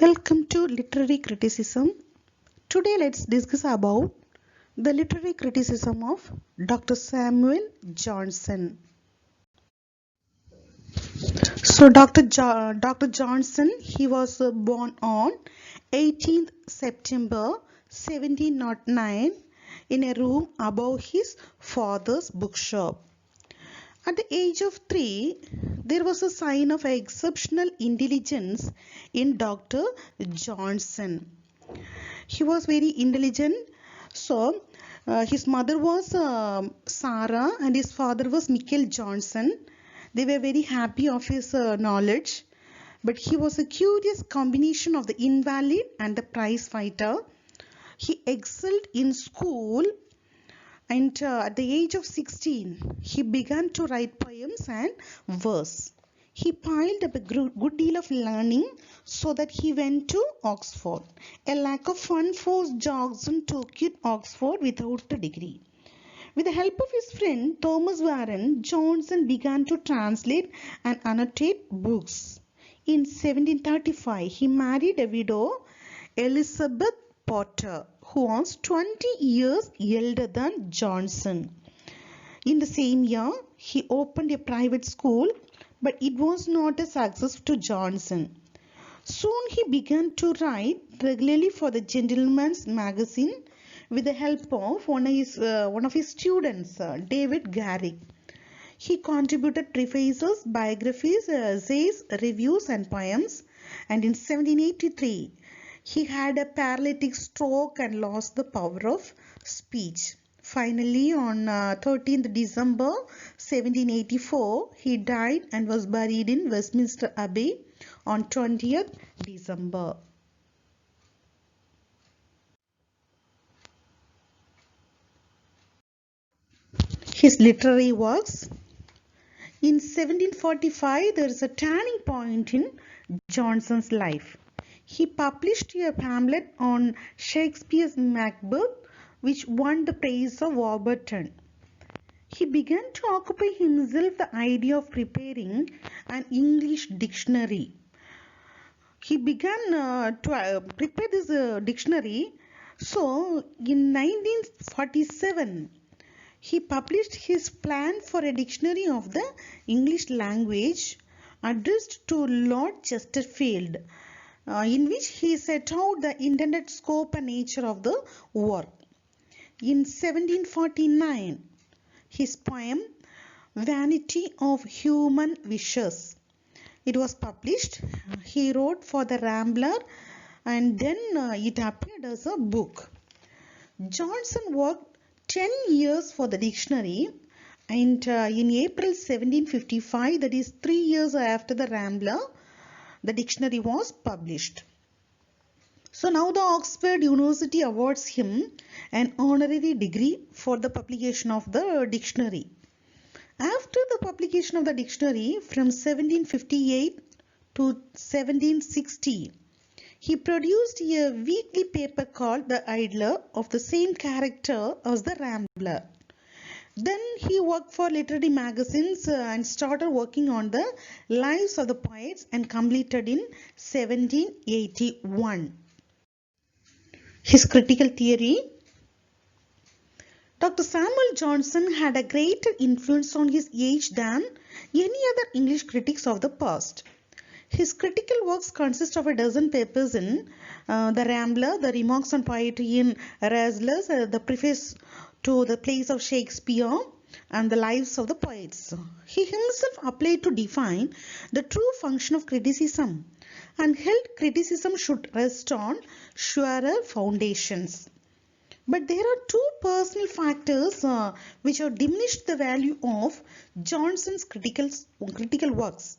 Welcome to Literary Criticism. Today let's discuss about the literary criticism of Dr. Samuel Johnson. Dr. Johnson, he was born on 18th September 1709 in a room above his father's bookshop. At the age of 3, there was a sign of exceptional intelligence in Dr. Johnson. He was very intelligent. So, his mother was Sarah and his father was Michael Johnson. They were very happy of his knowledge. But he was a curious combination of the invalid and the prize fighter. He excelled in school and at the age of 16, he began to write poems and verse. He piled up a good deal of learning so that he went to Oxford. A lack of fund forced Johnson to quit Oxford without a degree. With the help of his friend Thomas Warren, Johnson began to translate and annotate books. In 1735, he married a widow, Elizabeth Potter, who was 20 years elder than Johnson. In the same year, he opened a private school, but it was not a success to Johnson. Soon he began to write regularly for the Gentleman's Magazine with the help of one of his students, David Garrick. He contributed prefaces, biographies, essays, reviews and poems, and in 1783 he had a paralytic stroke and lost the power of speech. Finally, on 13th December 1784, he died and was buried in Westminster Abbey on 20th December. His literary works. In 1745, there is a turning point in Johnson's life. He published a pamphlet on Shakespeare's Macbeth, which won the praise of Warburton. He began to occupy himself the idea of preparing an English dictionary. He began to prepare this dictionary. So, in 1947, he published his plan for a dictionary of the English language addressed to Lord Chesterfield, in which he set out the intended scope and nature of the work. In 1749, his poem Vanity of Human Wishes, it was published. He wrote for the Rambler and then it appeared as a book. Johnson worked 10 years for the dictionary and in April 1755, that is 3 years after the Rambler, the dictionary was published. So now the Oxford University awards him an honorary degree for the publication of the dictionary. After the publication of the dictionary from 1758 to 1760, he produced a weekly paper called The Idler of the same character as the Rambler. Then he worked for literary magazines and started working on the lives of the poets and completed in 1781. His critical theory. Dr. Samuel Johnson had a greater influence on his age than any other English critics of the past. His critical works consist of a dozen papers in The Rambler, the remarks on poetry in Erasmus, the preface to the plays of Shakespeare, and the lives of the poets. He himself applied to define the true function of criticism and held criticism should rest on surer foundations. But there are two personal factors which have diminished the value of Johnson's critical works.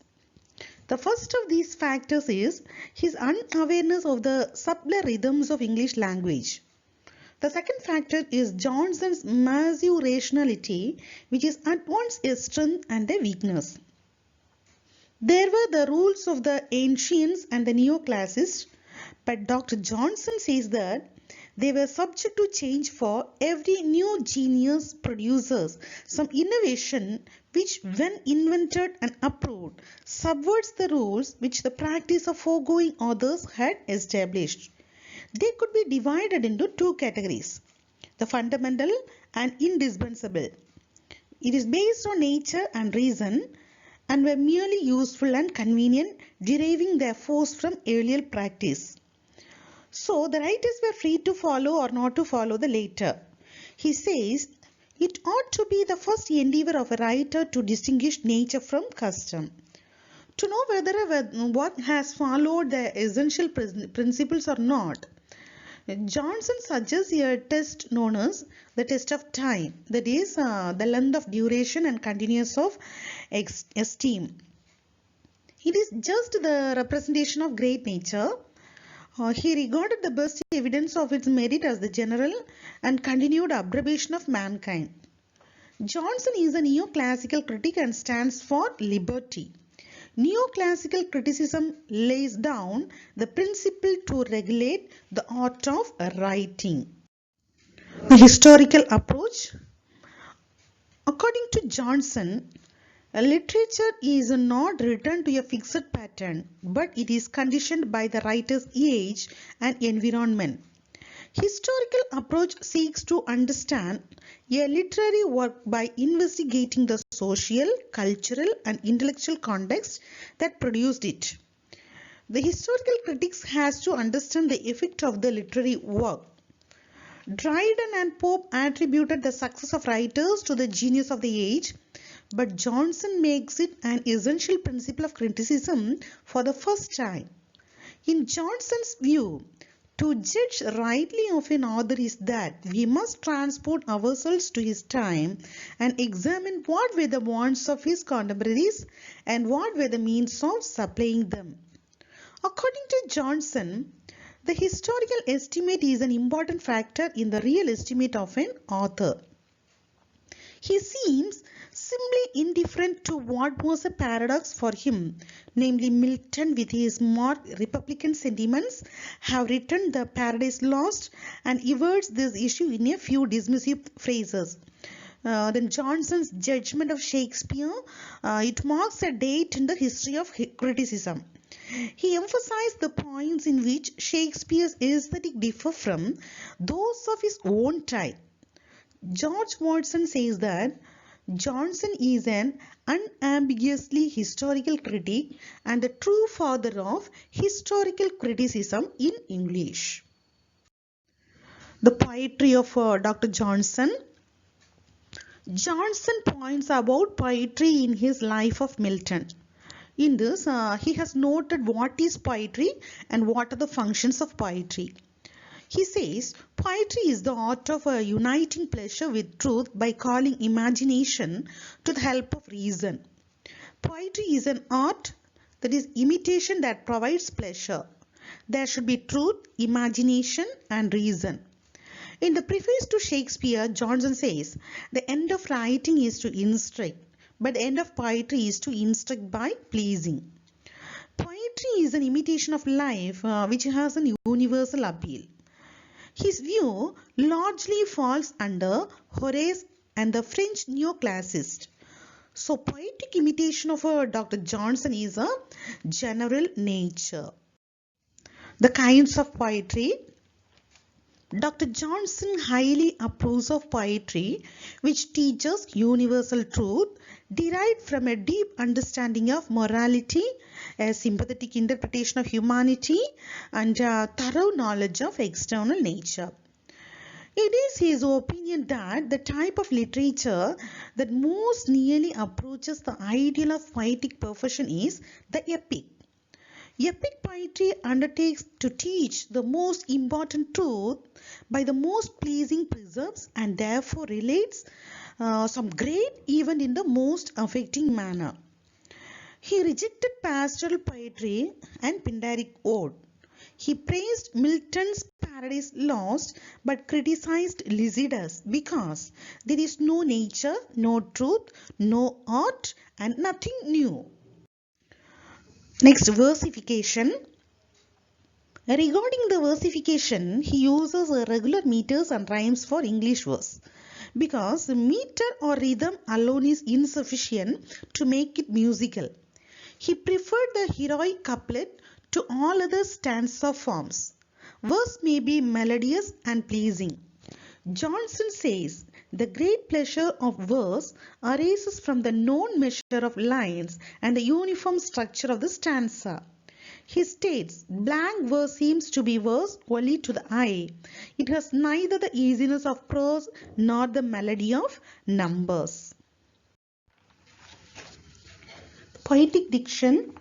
The first of these factors is his unawareness of the subtler rhythms of English language. The second factor is Johnson's massive rationality, which is at once a strength and a weakness. There were the rules of the ancients and the neoclassics, but Dr. Johnson says that they were subject to change, for every new genius produces some innovation which when invented and approved subverts the rules which the practice of foregoing authors had established. They could be divided into two categories, the fundamental and indispensable. It is based on nature and reason and were merely useful and convenient, deriving their force from earlier practice. So the writers were free to follow or not to follow the later. He says, it ought to be the first endeavor of a writer to distinguish nature from custom, to know whether what has followed the essential principles or not. Johnson suggests a test known as the test of time, that is, the length of duration and continuance of esteem. It is just the representation of great nature. He regarded the best evidence of its merit as the general and continued approbation of mankind. Johnson is a neoclassical critic and stands for liberty. Neoclassical criticism lays down the principle to regulate the art of writing. The historical approach. According to Johnson, literature is not written to a fixed pattern, but it is conditioned by the writer's age and environment. Historical approach seeks to understand a literary work by investigating the social, cultural, and intellectual context that produced it. The historical critics has to understand the effect of the literary work. Dryden and Pope attributed the success of writers to the genius of the age, but Johnson makes it an essential principle of criticism for the first time. In Johnson's view, to judge rightly of an author is that we must transport ourselves to his time and examine what were the wants of his contemporaries and what were the means of supplying them. According to Johnson, the historical estimate is an important factor in the real estimate of an author. He seems simply indifferent to what was a paradox for him, namely Milton with his more republican sentiments have written The Paradise Lost and everts this issue in a few dismissive phrases. Then Johnson's judgment of Shakespeare, it marks a date in the history of criticism. He emphasized the points in which Shakespeare's aesthetic differ from those of his own time. George Watson says that Johnson is an unambiguously historical critic and a true father of historical criticism in English. The poetry of Dr. Johnson. Johnson points about poetry in his Life of Milton. In this, he has noted what is poetry and what are the functions of poetry. He says, poetry is the art of uniting pleasure with truth by calling imagination to the help of reason. Poetry is an art, that is imitation, that provides pleasure. There should be truth, imagination and reason. In the preface to Shakespeare, Johnson says, the end of writing is to instruct, but the end of poetry is to instruct by pleasing. Poetry is an imitation of life which has an universal appeal. His view largely falls under Horace and the French neoclassicists. So poetic imitation of Dr. Johnson is a general nature. The kinds of poetry. Dr. Johnson highly approves of poetry which teaches universal truth derived from a deep understanding of morality, a sympathetic interpretation of humanity, and a thorough knowledge of external nature. It is his opinion that the type of literature that most nearly approaches the ideal of poetic perfection is the epic. Epic poetry undertakes to teach the most important truth by the most pleasing precepts and therefore relates some great event in the most affecting manner. He rejected pastoral poetry and Pindaric ode. He praised Milton's Paradise Lost but criticized Lycidas because there is no nature, no truth, no art and nothing new. Next, versification. Regarding the versification, he uses regular meters and rhymes for English verse. because meter or rhythm alone is insufficient to make it musical. He preferred the heroic couplet to all other stanza forms. Verse may be melodious and pleasing. Johnson says, the great pleasure of verse arises from the known measure of lines and the uniform structure of the stanza. He states, blank verse seems to be verse only to the eye. It has neither the easiness of prose nor the melody of numbers. Poetic diction.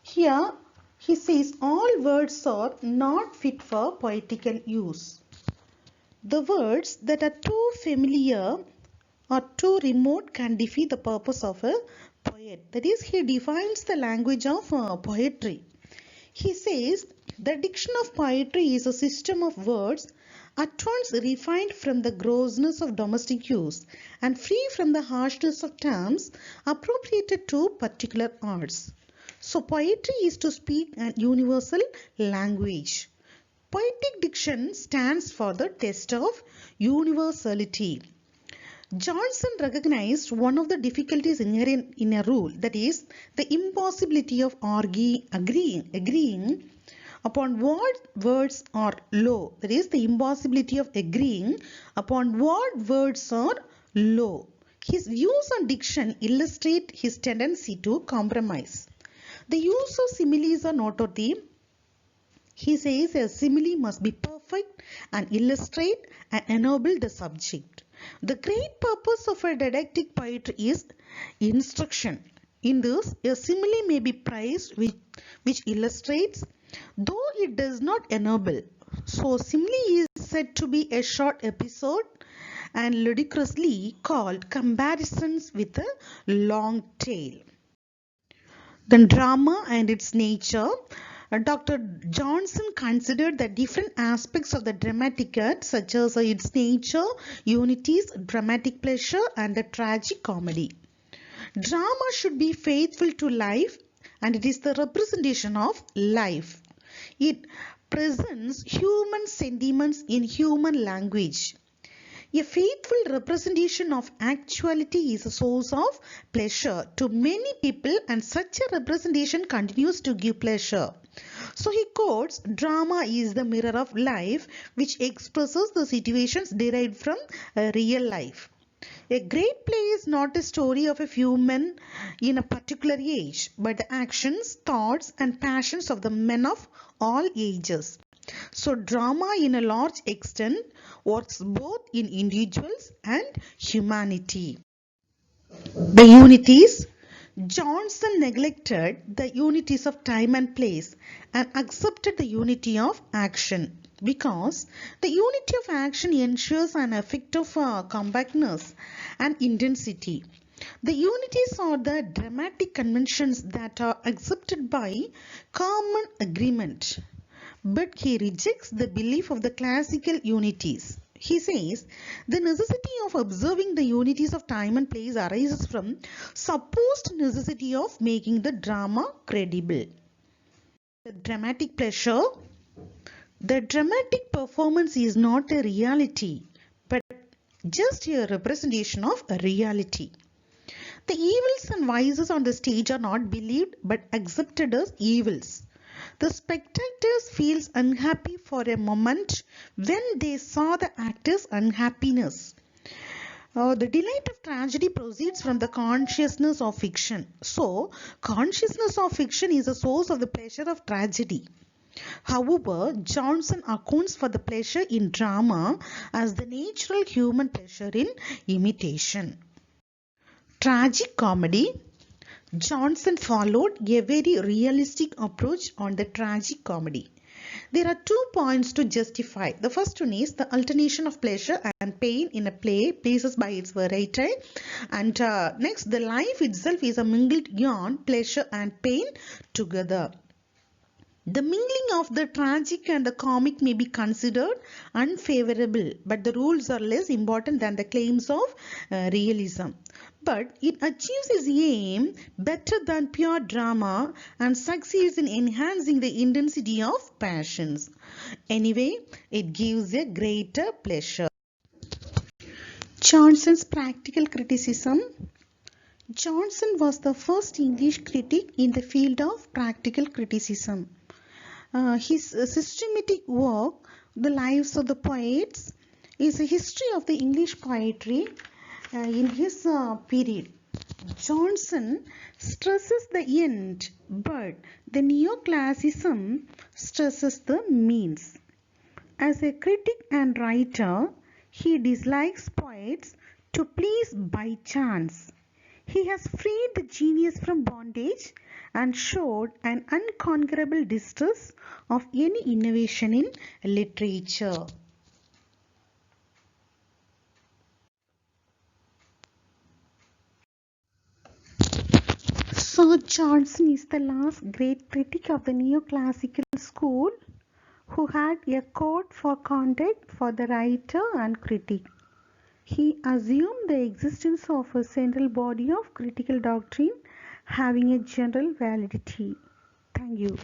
Here he says all words are not fit for poetical use. The words that are too familiar or too remote can defeat the purpose of a poet. That is, he defines the language of poetry. He says the diction of poetry is a system of words at once refined from the grossness of domestic use and free from the harshness of terms appropriated to particular arts. So poetry is to speak an universal language. Poetic diction stands for the test of universality. Johnson recognized one of the difficulties inherent in a rule, that is, the impossibility of agreeing upon what words are low. That is, the impossibility of agreeing upon what words are low. His views on diction illustrate his tendency to compromise. The use of similes are noteworthy. He says a simile must be perfect and illustrate and ennoble the subject. The great purpose of a didactic poetry is instruction. In this, a simile may be praised which illustrates, though it does not ennoble. So, simile is said to be a short episode and ludicrously called comparisons with a long tale. Then drama and its nature. Dr. Johnson considered the different aspects of the dramatic art, such as its nature, unities, dramatic pleasure, and the tragic comedy. Drama should be faithful to life, and it is the representation of life. It presents human sentiments in human language. A faithful representation of actuality is a source of pleasure to many people, and such a representation continues to give pleasure. So he quotes, drama is the mirror of life which expresses the situations derived from real life. A great play is not a story of a few men in a particular age, but the actions, thoughts and passions of the men of all ages. So drama in a large extent works both in individuals and humanity. The unities. Johnson neglected the unities of time and place and accepted the unity of action, because the unity of action ensures an effect of compactness and intensity. The unities are the dramatic conventions that are accepted by common agreement. But he rejects the belief of the classical unities. He says the necessity of observing the unities of time and place arises from supposed necessity of making the drama credible. The dramatic pleasure. The dramatic performance is not a reality, but just a representation of a reality. The evils and vices on the stage are not believed but accepted as evils. The spectators feels unhappy for a moment when they saw the actor's unhappiness. The delight of tragedy proceeds from the consciousness of fiction. So, consciousness of fiction is a source of the pleasure of tragedy. However, Johnson accounts for the pleasure in drama as the natural human pleasure in imitation. Tragic comedy. Johnson followed a very realistic approach on the tragic comedy. There are 2 points to justify. The first one is the alternation of pleasure and pain in a play pleases by its variety. And next, the life itself is a mingled yarn, pleasure and pain together. The mingling of the tragic and the comic may be considered unfavorable, but the rules are less important than the claims of realism. But it achieves its aim better than pure drama and succeeds in enhancing the intensity of passions. Anyway, it gives a greater pleasure. Johnson's practical criticism. Johnson was the first English critic in the field of practical criticism. His systematic work, The Lives of the Poets, is a history of the English poetry in his period. Johnson stresses the end, but the neoclassicism stresses the means. As a critic and writer, he dislikes poets to please by chance. He has freed the genius from bondage and showed an unconquerable distrust of any innovation in literature. So Johnson is the last great critic of the neoclassical school who had a code for conduct for the writer and critic. He assumed the existence of a central body of critical doctrine having a general validity. Thank you.